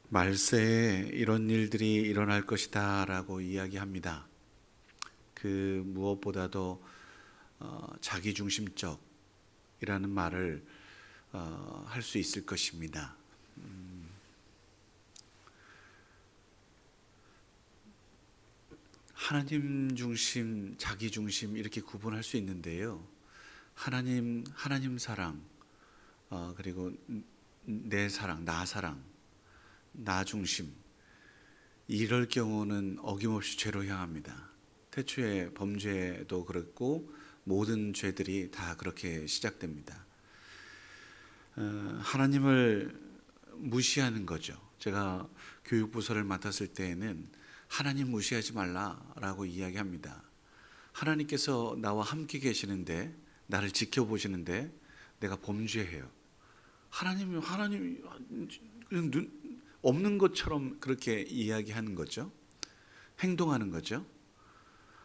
말세에 이런 일들이 일어날 것이다 라고 이야기합니다. 그 무엇보다도 자기중심적이라는 말을 할 수 있을 것입니다. 하나님 중심, 자기 중심 이렇게 구분할 수 있는데요. 하나님 사랑, 그리고 내 사랑, 나 중심. 이럴 경우는 어김없이 죄로 향합니다. 태초에 범죄도 그렇고 모든 죄들이 다 그렇게 시작됩니다. 하나님을 무시하는 거죠. 제가 교육부서를 맡았을 때에는 하나님 무시하지 말라라고 이야기합니다. 하나님께서 나와 함께 계시는데, 나를 지켜보시는데 내가 범죄해요. 하나님 없는 것처럼 그렇게 이야기하는 거죠. 행동하는 거죠.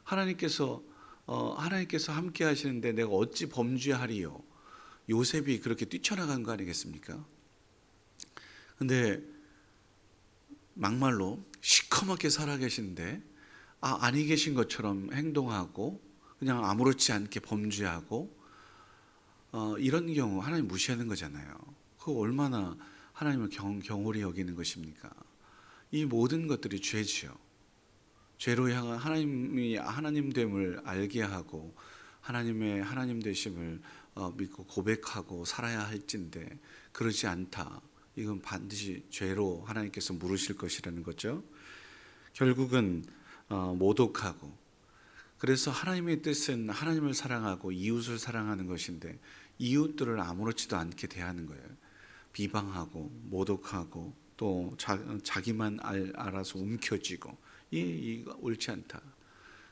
하나님께서 함께 하시는데 내가 어찌 범죄하리요. 요셉이 그렇게 뛰쳐나간 거 아니겠습니까? 근데 막말로 시커멓게 살아계신데 아니 계신 것처럼 행동하고 그냥 아무렇지 않게 범죄하고 이런 경우 하나님 무시하는 거잖아요. 그거 얼마나 하나님을 경홀히 여기는 것입니까? 이 모든 것들이 죄지요. 죄로 향한 하나님이 하나님됨을 알게 하고 하나님의 하나님 되심을 믿고 고백하고 살아야 할진데 그러지 않다. 이건 반드시 죄로 하나님께서 물으실 것이라는 거죠. 결국은 모독하고, 그래서 하나님의 뜻은 하나님을 사랑하고 이웃을 사랑하는 것인데 이웃들을 아무렇지도 않게 대하는 거예요. 비방하고 모독하고 또 자기만 알아서 움켜쥐고 이거 옳지 않다.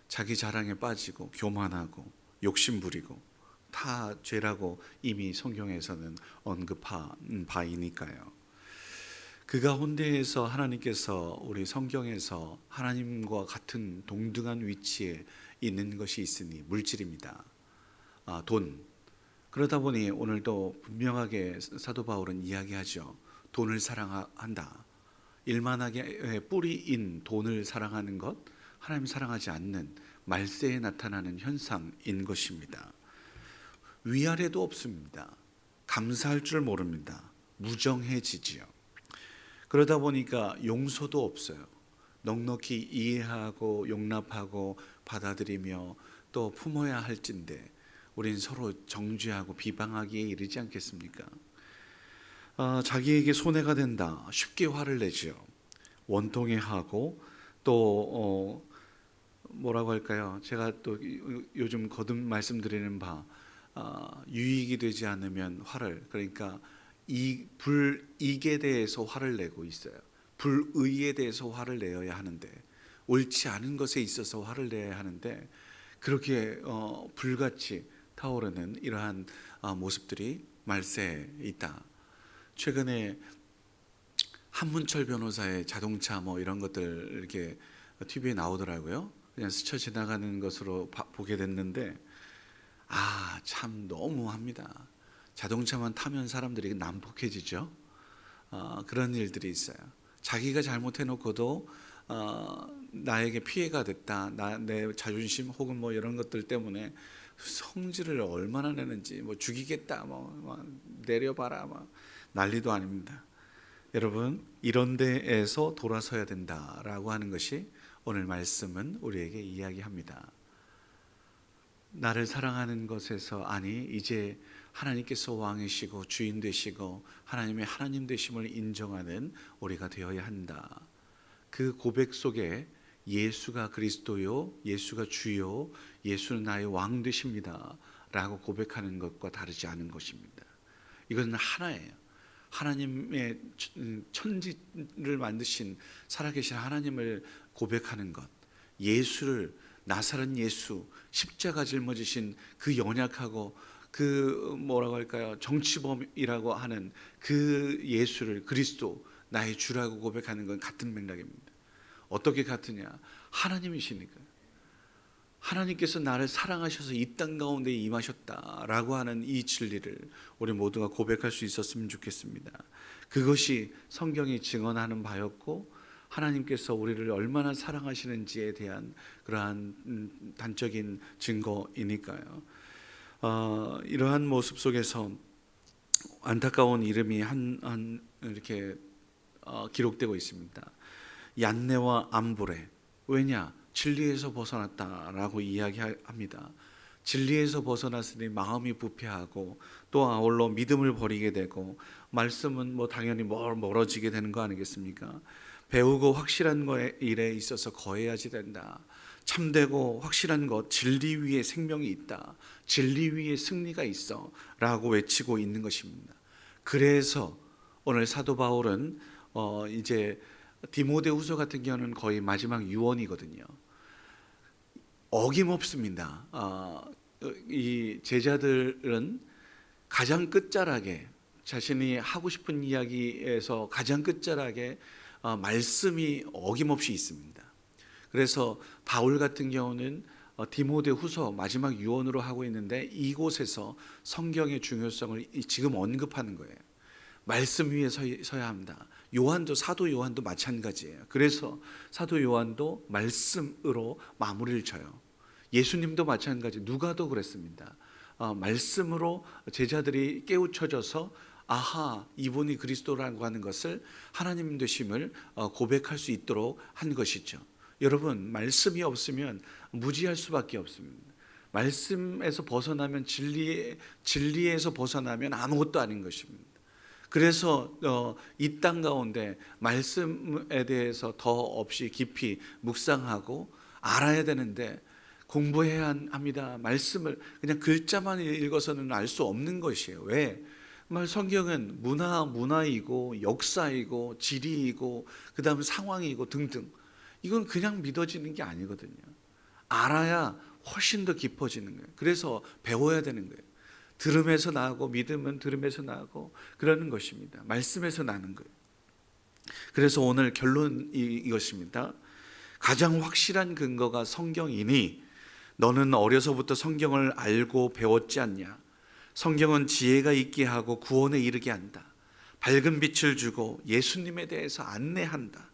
자기 자랑에 빠지고 교만하고 욕심 부리고 다 죄라고 이미 성경에서는 언급한 바이니까요. 그 가운데에서 하나님께서 우리 성경에서 하나님과 같은 동등한 위치에 있는 것이 있으니 물질입니다. 돈. 그러다 보니 오늘도 분명하게 사도 바울은 이야기하죠. 돈을 사랑한다. 일만하게 뿌리인 돈을 사랑하는 것, 하나님 사랑하지 않는 말세에 나타나는 현상인 것입니다. 위아래도 없습니다. 감사할 줄 모릅니다. 무정해지지요. 그러다 보니까 용서도 없어요. 넉넉히 이해하고 용납하고 받아들이며 또 품어야 할진데 우린 서로 정죄하고 비방하기에 이르지 않겠습니까? 자기에게 손해가 된다 쉽게 화를 내지요. 원통해하고 또 뭐라고 할까요? 제가 또 요즘 거듭 말씀드리는 바 유익이 되지 않으면 화를, 그러니까 이 불이익에 대해서 화를 내고 있어요. 불의에 대해서 화를 내어야 하는데, 옳지 않은 것에 있어서 화를 내야 하는데 그렇게 불같이 타오르는 이러한 모습들이 말세에 있다. 최근에 한문철 변호사의 자동차 뭐 이런 것들 이렇게 TV에 나오더라고요. 그냥 스쳐 지나가는 것으로 보게 됐는데 참 너무합니다. 자동차만 타면 사람들이 난폭해지죠. 그런 일들이 있어요. 자기가 잘못해놓고도 나에게 피해가 됐다. 내 자존심 혹은 뭐 이런 것들 때문에 성질을 얼마나 내는지, 뭐 죽이겠다, 뭐 내려봐라, 막 난리도 아닙니다. 여러분, 이런 데에서 돌아서야 된다라고 하는 것이 오늘 말씀은 우리에게 이야기합니다. 나를 사랑하는 것에서 이제 하나님께서 왕이시고 주인 되시고 하나님의 하나님 되심을 인정하는 우리가 되어야 한다. 그 고백 속에 예수가 그리스도요, 예수가 주요, 예수는 나의 왕 되십니다 라고 고백하는 것과 다르지 않은 것입니다. 이것은 하나예요. 하나님의 천지를 만드신 살아계신 하나님을 고백하는 것, 예수를, 나사렛 예수, 십자가 짊어지신 그 연약하고 그 뭐라고 할까요, 정치범이라고 하는 그 예수를 그리스도 나의 주라고 고백하는 건 같은 맥락입니다. 어떻게 같으냐? 하나님이시니까. 하나님께서 나를 사랑하셔서 이 땅 가운데 임하셨다라고 하는 이 진리를 우리 모두가 고백할 수 있었으면 좋겠습니다. 그것이 성경이 증언하는 바였고 하나님께서 우리를 얼마나 사랑하시는지에 대한 그러한 단적인 증거이니까요. 이러한 모습 속에서 안타까운 이름이 한 이렇게 기록되고 있습니다. 얀네와 암브레. 왜냐? 진리에서 벗어났다라고 이야기합니다. 진리에서 벗어났으니 마음이 부패하고 또 아울러 믿음을 버리게 되고 말씀은 당연히 멀어지게 되는 거 아니겠습니까? 배우고 확실한 거에 일에 있어서 거해야지 된다. 참되고 확실한 것, 진리 위에 생명이 있다. 진리 위에 승리가 있어 라고 외치고 있는 것입니다. 그래서 오늘 사도 바울은 이제 디모데후서 같은 경우는 거의 마지막 유언이거든요. 어김없습니다. 이 제자들은 가장 끝자락에 자신이 하고 싶은 이야기에서 가장 끝자락에 말씀이 어김없이 있습니다. 그래서 바울 같은 경우는 디모데후서 마지막 유언으로 하고 있는데 이곳에서 성경의 중요성을 지금 언급하는 거예요. 말씀 위에 서야 합니다. 요한도 사도 요한도 마찬가지예요. 그래서 사도 요한도 말씀으로 마무리를 쳐요. 예수님도 마찬가지, 누가도 그랬습니다. 말씀으로 제자들이 깨우쳐져서 아하, 이분이 그리스도라고 하는 것을 하나님 되심을 고백할 수 있도록 한 것이죠. 여러분, 말씀이 없으면 무지할 수밖에 없습니다. 말씀에서 벗어나면 진리에서 벗어나면 아무것도 아닌 것입니다. 그래서 이 땅 가운데 말씀에 대해서 더 없이 깊이 묵상하고 알아야 되는데 공부해야 합니다. 말씀을 그냥 글자만 읽어서는 알 수 없는 것이에요. 왜? 성경은 문화이고 역사이고 지리이고 그다음 상황이고 등등. 이건 그냥 믿어지는 게 아니거든요. 알아야 훨씬 더 깊어지는 거예요. 그래서 배워야 되는 거예요. 들음에서 나고 믿음은 들음에서 나고 그러는 것입니다. 말씀에서 나는 거예요. 그래서 오늘 결론이 이것입니다. 가장 확실한 근거가 성경이니 너는 어려서부터 성경을 알고 배웠지 않냐? 성경은 지혜가 있게 하고 구원에 이르게 한다. 밝은 빛을 주고 예수님에 대해서 안내한다.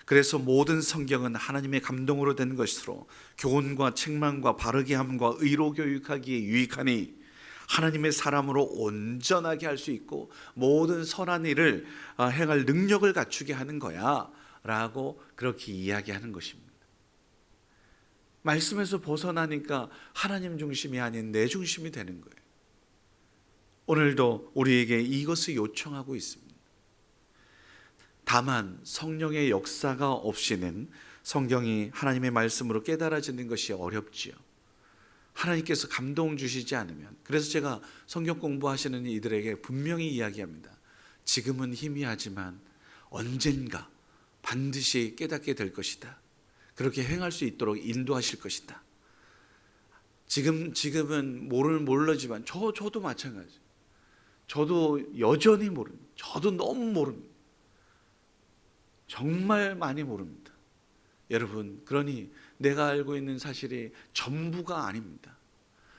그래서 모든 성경은 하나님의 감동으로 된 것으로 교훈과 책망과 바르게 함과 의로 교육하기에 유익하니 하나님의 사람으로 온전하게 할 수 있고 모든 선한 일을 행할 능력을 갖추게 하는 거야 라고 그렇게 이야기하는 것입니다. 말씀에서 벗어나니까 하나님 중심이 아닌 내 중심이 되는 거예요. 오늘도 우리에게 이것을 요청하고 있습니다. 다만 성령의 역사가 없이는 성경이 하나님의 말씀으로 깨달아지는 것이 어렵지요. 하나님께서 감동 주시지 않으면. 그래서 제가 성경 공부하시는 이들에게 분명히 이야기합니다. 지금은 희미하지만 언젠가 반드시 깨닫게 될 것이다. 그렇게 행할 수 있도록 인도하실 것이다. 지금은 모르지만 저도 마찬가지. 저도 여전히 모릅니다. 저도 너무 모릅니다. 정말 많이 모릅니다. 여러분, 그러니 내가 알고 있는 사실이 전부가 아닙니다.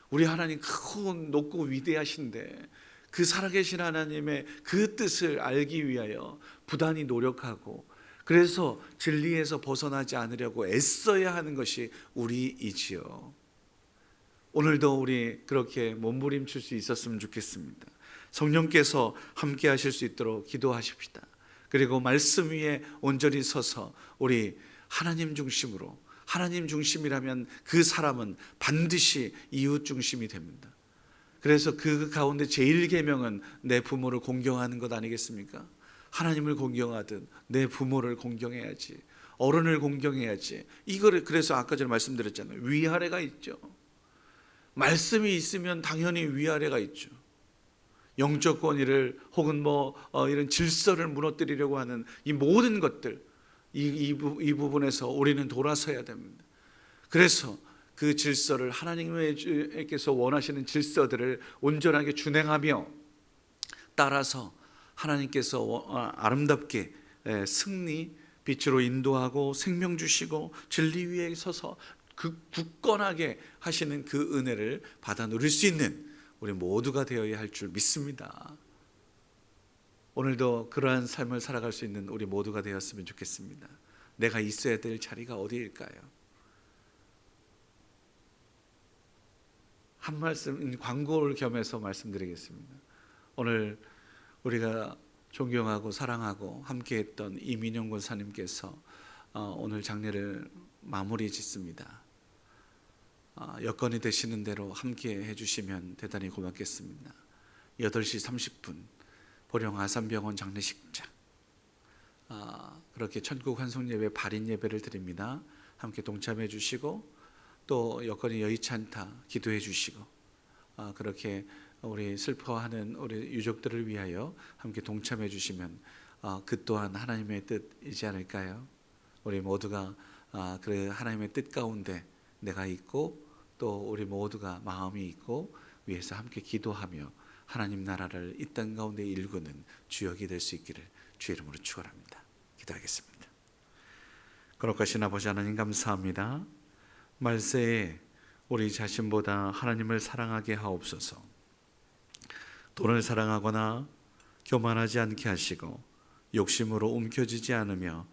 우리 하나님 크고 높고 위대하신데 그 살아계신 하나님의 그 뜻을 알기 위하여 부단히 노력하고 그래서 진리에서 벗어나지 않으려고 애써야 하는 것이 우리이지요. 오늘도 우리 그렇게 몸부림칠 수 있었으면 좋겠습니다. 성령께서 함께 하실 수 있도록 기도하십시다. 그리고 말씀 위에 온전히 서서 우리 하나님 중심으로, 하나님 중심이라면 그 사람은 반드시 이웃 중심이 됩니다. 그래서 그 가운데 제일 계명은 내 부모를 공경하는 것 아니겠습니까? 하나님을 공경하듯 내 부모를 공경해야지, 어른을 공경해야지. 이거를 그래서 아까 전에 말씀드렸잖아요. 위아래가 있죠. 말씀이 있으면 당연히 위아래가 있죠. 영적 권위를 혹은 이런 질서를 무너뜨리려고 하는 이 모든 것들, 이 부분에서 우리는 돌아서야 됩니다. 그래서 그 질서를 하나님께서 원하시는 질서들을 온전하게 준행하며 따라서 하나님께서 아름답게 승리, 빛으로 인도하고 생명 주시고 진리 위에 서서 굳건하게 하시는 그 은혜를 받아 누릴 수 있는 우리 모두가 되어야 할 줄 믿습니다. 오늘도 그러한 삶을 살아갈 수 있는 우리 모두가 되었으면 좋겠습니다. 내가 있어야 될 자리가 어디일까요? 한 말씀, 광고를 겸해서 말씀드리겠습니다. 오늘 우리가 존경하고 사랑하고 함께했던 이민영 권사님께서 오늘 장례를 마무리 짓습니다. 여건이 되시는 대로 함께 해주시면 대단히 고맙겠습니다. 8시 30분 보령 아산병원 장례식장, 그렇게 천국 환송 예배 발인 예배를 드립니다. 함께 동참해 주시고 또 여건이 여의치 않다 기도해 주시고 그렇게 우리 슬퍼하는 우리 유족들을 위하여 함께 동참해 주시면 그 또한 하나님의 뜻이지 않을까요? 우리 모두가 그 하나님의 뜻 가운데 내가 있고 또 우리 모두가 마음이 있고 위해서 함께 기도하며 하나님 나라를 이 땅 가운데 일구는 주역이 될 수 있기를 주의 이름으로 축원합니다. 기도하겠습니다. 거룩하신 아버지 하나님 감사합니다. 말세에 우리 자신보다 하나님을 사랑하게 하옵소서. 돈을 사랑하거나 교만하지 않게 하시고 욕심으로 움켜쥐지 않으며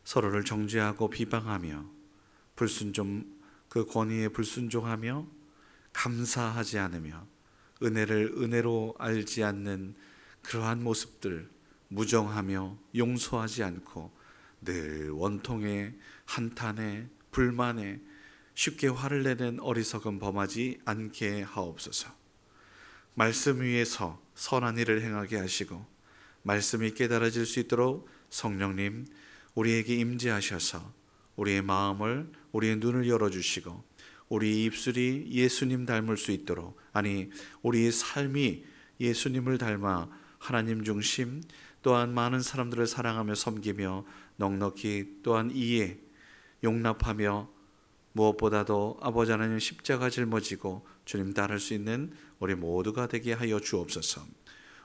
서로를 정죄하고 비방하며 그 권위에 불순종하며 감사하지 않으며 은혜를 은혜로 알지 않는 그러한 모습들, 무정하며 용서하지 않고 늘 원통에 한탄에 불만에 쉽게 화를 내는 어리석은 범하지 않게 하옵소서. 말씀 위에서 선한 일을 행하게 하시고 말씀이 깨달아질 수 있도록 성령님 우리에게 임재하셔서 우리의 마음을, 우리의 눈을 열어주시고 우리 입술이 예수님 닮을 수 있도록, 아니 우리의 삶이 예수님을 닮아 하나님 중심, 또한 많은 사람들을 사랑하며 섬기며 넉넉히 또한 이해, 용납하며 무엇보다도 아버지 하나님 십자가 짊어지고 주님 따를 수 있는 우리 모두가 되게 하여 주옵소서.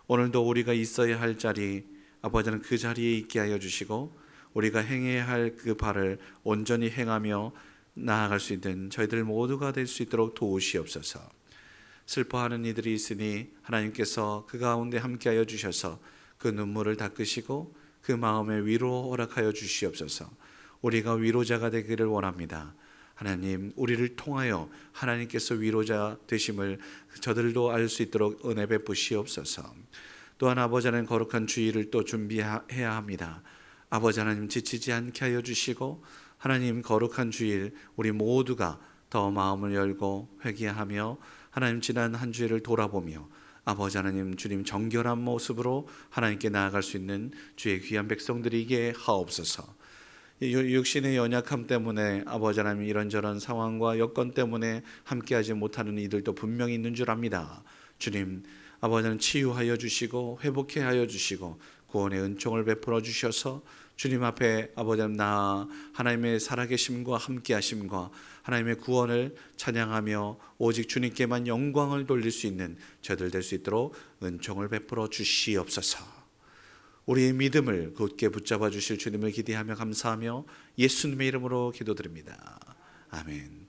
오늘도 우리가 있어야 할 자리, 아버지는 그 자리에 있게 하여 주시고 우리가 행해야 할 그 바를 온전히 행하며 나아갈 수 있는 저희들 모두가 될 수 있도록 도우시옵소서. 슬퍼하는 이들이 있으니 하나님께서 그 가운데 함께하여 주셔서 그 눈물을 닦으시고 그 마음에 위로 허락하여 주시옵소서. 우리가 위로자가 되기를 원합니다. 하나님, 우리를 통하여 하나님께서 위로자 되심을 저들도 알 수 있도록 은혜 베푸시옵소서. 또한 아버지 하나님 거룩한 주일을 또 준비해야 합니다. 아버지 하나님 지치지 않게 하여 주시고 하나님 거룩한 주일 우리 모두가 더 마음을 열고 회개하며 하나님 지난 한 주일을 돌아보며 아버지 하나님 주님 정결한 모습으로 하나님께 나아갈 수 있는 주의 귀한 백성들이게 하옵소서. 육신의 연약함 때문에 아버지 하나님 이런저런 상황과 여건 때문에 함께하지 못하는 이들도 분명히 있는 줄 압니다. 주님 아버지 하나님 치유하여 주시고 회복해 하여 주시고 구원의 은총을 베풀어 주셔서 주님 앞에 아버지 하나님 나아 하나님의 살아계심과 함께하심과 하나님의 구원을 찬양하며 오직 주님께만 영광을 돌릴 수 있는 저들 될 수 있도록 은총을 베풀어 주시옵소서. 우리의 믿음을 굳게 붙잡아 주실 주님을 기대하며 감사하며 예수님의 이름으로 기도드립니다. 아멘.